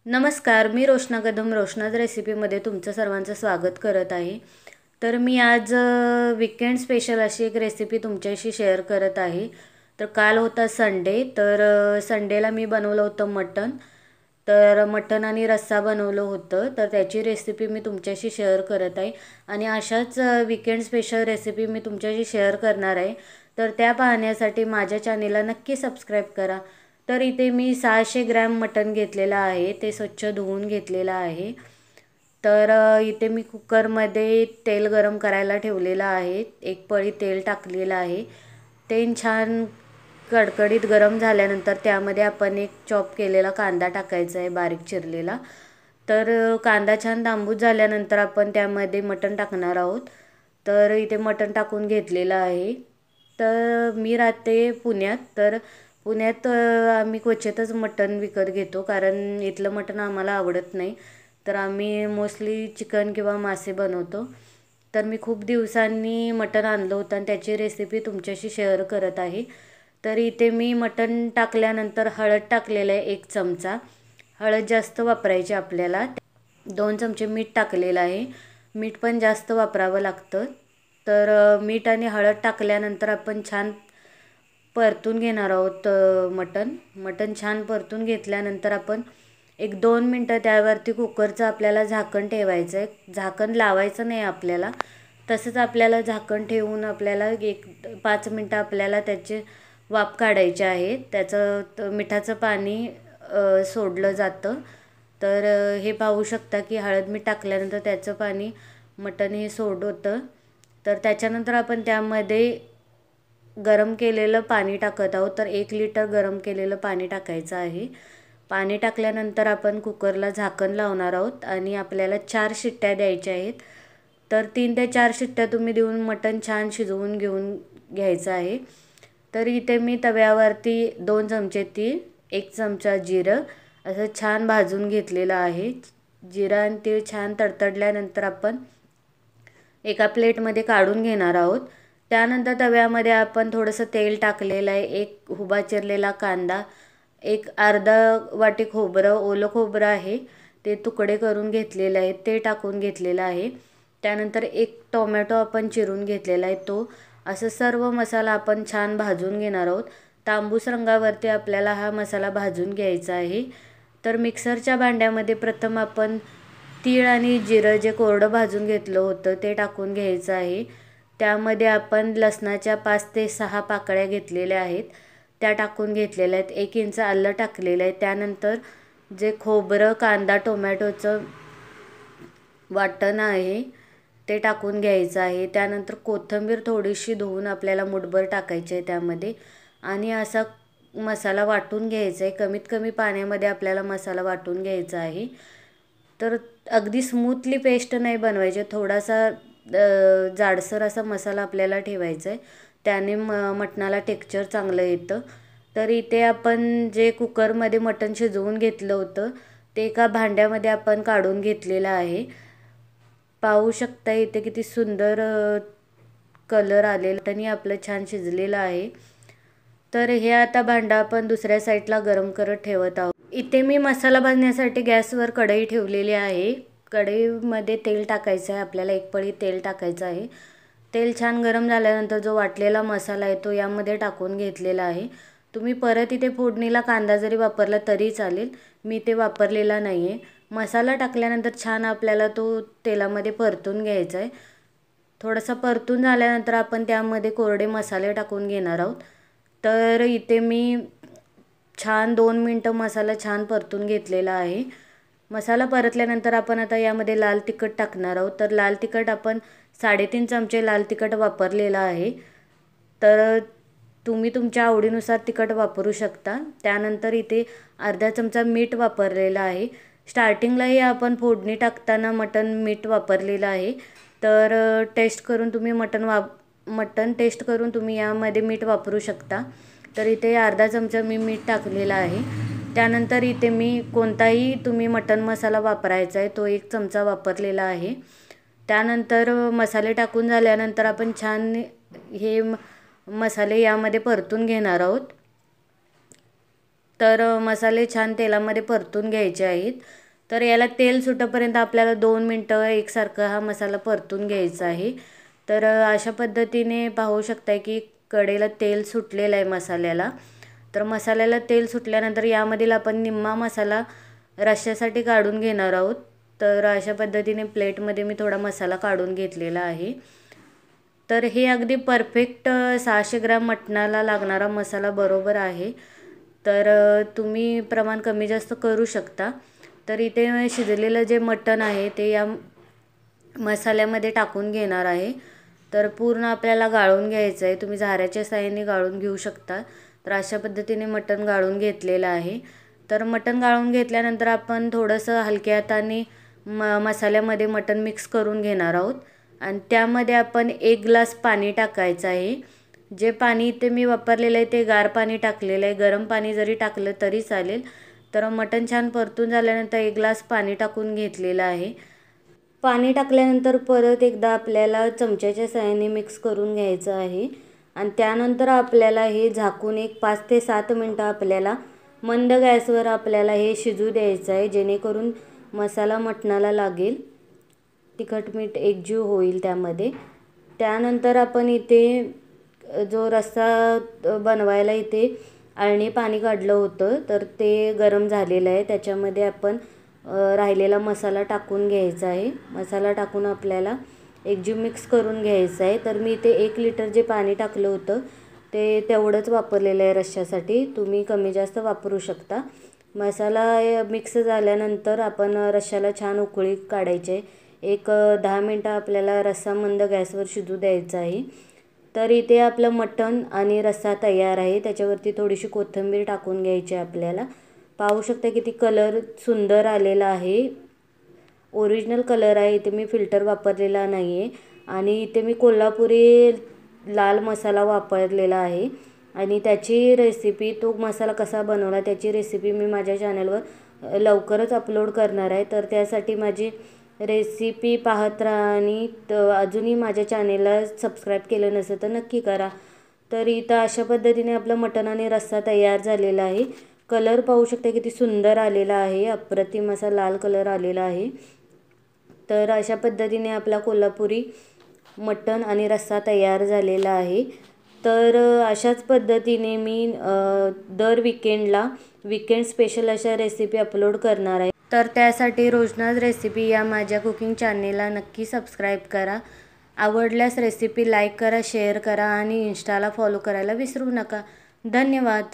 नमस्कार, मी रोशना कदम रोशनाज रेसिपीमध्ये तुमचं सर्वांचं स्वागत करत आहे. तर मी आज वीकेंड स्पेशल अशी एक रेसिपी तुमच्याशी शेअर करत आहे. तर काल होता संडे, तर संडेला मी बनवलं होतं मटण. तर मटण आणि रस्सा बनवलं होतं, तर त्याची रेसिपी मी तुमच्याशी शेअर करत आहे. आणि अशाच वीकेंड स्पेशल रेसिपी मी तुमच्याशी शेअर करणार आहे. तर त्या पाहण्यासाठी माझ्या चॅनेलला नक्की सबस्क्राईब करा. तर इथे मी 600 ग्रॅम मटण घेतलेलं आहे, ते स्वच्छ धुवून घेतलेलं आहे. तर इथे मी कुकरमध्ये तेल गरम करायला ठेवलेलं आहे. एक पळी तेल टाकलेलं आहे. तेल छान कडकडीत गरम झाल्यानंतर त्यामध्ये आपण एक चॉप केलेला कांदा टाकायचा आहे, बारीक चिरलेला. तर कांदा छान तांबूस झाल्यानंतर आपण त्यामध्ये मटण टाकणार आहोत. तर इथे मटण टाकून घेतलेलं आहे. तर मी राहते पुण्यात, तर पुण्यात आम्ही क्वचितच मटण विकत घेतो, कारण इथलं मटण आम्हाला आवडत नाही. तर आम्ही मोस्टली चिकन किंवा मासे बनवतो. तर मी खूप दिवसांनी मटण आणलं होतं आणि त्याची रेसिपी तुमच्याशी शेअर करत आहे. तर इथे मी मटण टाकल्यानंतर हळद टाकलेलं आहे 1 चमचा. हळद जास्त वापरायची आपल्याला. 2 चमचे मीठ टाकलेलं आहे. मीठ पण जास्त वापरावं लागतं. तर मीठ आणि हळद टाकल्यानंतर आपण छान परतून घेणार आहोत मटण छान परतून घेतल्यानंतर आपण 1-2 मिनटं त्यावरती कुकरचं आपल्याला झाकण ठेवायचं आहे. झाकण लावायचं नाही आपल्याला, तसंच आपल्याला झाकण ठेवून आपल्याला 5 मिनटं आपल्याला त्याचे वाफ काढायचे आहे. त्याचं मिठाचं पाणी सोडलं जातं. तर हे पाहू शकता की हळद मीठ टाकल्यानंतर त्याचं पाणी मटण हे सोडतं. तर त्याच्यानंतर आपण त्यामध्ये गरम केलेलं पाणी टाकत आहोत. तर 1 लिटर गरम केलेलं पाणी टाकायचं आहे. पाणी टाकल्यानंतर आपण कुकरला झाकण लावणार आहोत आणि आपल्याला 4 शिट्ट्या द्यायच्या आहेत. तर 3 ते 4 शिट्ट्या तुम्ही देऊन मटण छान शिजवून घ्यायचं आहे. तर इथे मी तव्यावरती 2 चमचे तीळ, 1 चमचा जिरं असं छान भाजून घेतलेलं आहे. जिरं आणि तीळ छान तडतडल्यानंतर आपण एका प्लेटमध्ये काढून घेणार आहोत. त्यानंतर तव्यामध्ये आपण थोडंसं तेल टाकलेलं आहे. 1 उभा चिरलेला कांदा, एक अर्धा वाटी खोबरं, ओलं खोबरं आहे ते तुकडे करून घेतलेलं आहे, ते टाकून घेतलेलं आहे. त्यानंतर 1 टोमॅटो आपण चिरून घेतलेला आहे, तो. असं सर्व मसाला आपण छान भाजून घेणार आहोत. तांबूस रंगावरती आपल्याला हा मसाला भाजून घ्यायचा आहे. तर मिक्सरच्या भांड्यामध्ये प्रथम आपण तीळ आणि जिरं जे कोरडं भाजून घेतलं होतं ते टाकून घ्यायचं आहे. त्यामध्ये आपण लसणाच्या 5 ते 6 पाकळ्या घेतलेल्या आहेत, त्या टाकून घेतलेल्या आहेत. 1 इंच आलं टाकलेलं आहे. त्यानंतर जे खोबरं, कांदा, टोमॅटोचं वाटण आहे ते टाकून घ्यायचं आहे. त्यानंतर कोथिंबीर थोडीशी धुवून आपल्याला मुठभर टाकायची आहे त्यामध्ये आणि असा मसाला वाटून घ्यायचा आहे. कमीत कमी पाण्यामध्ये आपल्याला मसाला वाटून घ्यायचा आहे. तर अगदी स्मूथली पेस्ट नाही बनवायची, थोडासा जाडसर असा मसाला आपल्याला ठेवायचा आहे. त्याने मटणाला टेक्स्चर चांगलं येतं. तर इथे आपण जे कुकरमध्ये मटण शिजवून घेतलं होतं ते एका भांड्यामध्ये आपण काढून घेतलेलं आहे. पाहू शकता इथे किती सुंदर कलर आलेला आणि आपलं छान शिजलेलं आहे. तर हे आता भांडं आपण दुसऱ्या साईडला गरम करत ठेवत आहोत. इथे मी मसाला भाजण्यासाठी गॅसवर कढई ठेवलेली आहे. कढईमध्ये तेल टाकायचं आहे आपल्याला, 1 पळी तेल टाकायचं आहे. तेल छान गरम झाल्यानंतर जो वाटलेला मसाला आहे तो यामध्ये टाकून घेतलेला आहे. तुम्ही परत इथे फोडणीला कांदा जरी वापरला तरी चालेल, मी ते वापरलेला नाही आहे. मसाला टाकल्यानंतर छान आपल्याला तो तेलामध्ये परतून घ्यायचा आहे. थोडासा परतून झाल्यानंतर आपण त्यामध्ये कोरडे मसाले टाकून घेणार आहोत. तर इथे मी छान 2 मिनटं मसाला छान परतून घेतलेला आहे. मसाला परतल्यानंतर आपण आता यामध्ये लाल तिखट टाकणार आहोत. तर लाल तिखट आपण 3.5 चमचे लाल तिखट वापरलेला आहे. तर तुम्ही तुमच्या आवडीनुसार तिखट वापरू शकता. त्यानंतर इथे अर्धा चमचा मीठ वापरलेलं आहे. स्टार्टिंगलाही आपण फोडणी टाकताना मटण मीठ वापरलेलं आहे. तर टेस्ट करून तुम्ही मटण टेस्ट करून तुम्ही यामध्ये मीठ वापरू शकता. तर इथे अर्धा चमचा मी मीठ टाकलेला आहे. त्यानंतर इथे मी कोणताही तुम्ही मटण मसाला वापरायचा आहे तो 1 चमचा वापरलेला आहे. त्यानंतर मसाले टाकून झाल्यानंतर आपण छान हे मसाले यामध्ये परतून घेणार आहोत. तर मसाले छान तेलामध्ये परतून घ्यायचे आहेत. तर याला तेल सुटेपर्यंत आपल्याला 2 मिनटं एकसारखं हा मसाला परतून घ्यायचा आहे. तर अशा पद्धतीने पाहू शकता की कढईला तेल सुटलेलं आहे मसाल्याला. तर मसाल्याला तेल सुटल्यानंतर यामधील आपण निम्मा मसाला रश्श्यासाठी काढून घेणार आहोत. तर अशा पद्धतीने प्लेटमध्ये मी थोडा मसाला काढून घेतलेला आहे. तर हे अगदी परफेक्ट 600 ग्रॅम मटणाला लागणारा मसाला बरोबर आहे. तर तुम्ही प्रमाण कमी जास्त करू शकता. तर इथे शिजलेलं जे मटण आहे ते या मसाल्यामध्ये टाकून घेणार आहे. तर पूर्ण आपल्याला गाळून घ्यायचं आहे. तुम्ही झाऱ्याच्या साहाय्याने गाळून घेऊ शकता. तर अशा पद्धतीने मटण गाळून घेतलेलं आहे. तर मटण गाळून घेतल्यानंतर आपण थोडंसं हलक्या हाताने मसाल्यामध्ये मटण मिक्स करून घेणार आहोत आणि त्यामध्ये आपण 1 ग्लास पाणी टाकायचं आहे. जे पाणी इथे मी वापरलेलं आहे ते गार पाणी टाकलेलं आहे. गरम पाणी जरी टाकलं तरी चालेल. तर मटण छान परतून झाल्यानंतर 1 ग्लास पाणी टाकून घेतलेलं आहे. पाणी टाकल्यानंतर परत एकदा आपल्याला चमच्याच्या साहाय्याने मिक्स करून घ्यायचं आहे आणि त्यानंतर आपल्याला हे झाकून एक 5 ते 7 मिनटं आपल्याला मंद गॅसवर आपल्याला हे शिजू द्यायचं आहे, जेणेकरून मसाला मटणाला लागेल, तिखट मीठ एकजीव होईल त्यामध्ये. त्यानंतर आपण इथे जो रस्सा बनवायला इथे अळणी पाणी काढलं होतं तर ते गरम झालेलं आहे. त्याच्यामध्ये आपण राहिलेला मसाला टाकून घ्यायचा आहे. मसाला टाकून आपल्याला एकजीव मिक्स करून घ्यायचं आहे. तर मी इथे 1 लिटर जे पाणी टाकलं होतं ते तेवढंच वापरलेलं आहे रश्श्यासाठी. तुम्ही कमी जास्त वापरू शकता. मसाला मिक्स झाल्यानंतर आपण रश्श्याला छान उकळी काढायची. एक 10 मिनटं आपल्याला रस्सा मंद गॅसवर शिजू द्यायचा आहे. तर इथे आपलं मटण आणि रस्सा तयार आहे. त्याच्यावरती थोडीशी कोथिंबीर टाकून घ्यायची आपल्याला. पाहू शकता किती कलर सुंदर आलेला आहे. ओरिजिनल कलर आहे. इथे मी फिल्टर वापरलेला नाही आहे आणि इथे मी कोल्हापुरी लाल मसाला वापरलेला आहे आणि त्याची रेसिपी, तो मसाला कसा बनवला त्याची रेसिपी मी माझ्या चॅनलवर लवकरच अपलोड करणार आहे. तर त्यासाठी माझी रेसिपी पाहत राहा आणि अजूनही माझ्या चॅनेलला सबस्क्राईब केलं नसेल तर नक्की करा. तर इथं अशा पद्धतीने आपलं मटण आणि रस्सा तयार झालेला आहे. कलर पाहू शकता किती सुंदर आलेला आहे. अप्रतिम असा लाल कलर आलेला आहे. तर अशा पद्धतीने आपला कोल्हापुरी मटण आणि रस्सा तयार झालेला आहे. तर अशाच पद्धतीने मी दर वीकेंड स्पेशल अशा रेसिपी अपलोड करणार आहे. तर त्यासाठी रोशनाज रेसिपी या माझ्या कुकिंग चॅनेलला नक्की सबस्क्राईब करा. आवडल्यास रेसिपी लाईक करा, शेअर करा आणि इंस्टाला फॉलो करायला विसरू नका. धन्यवाद.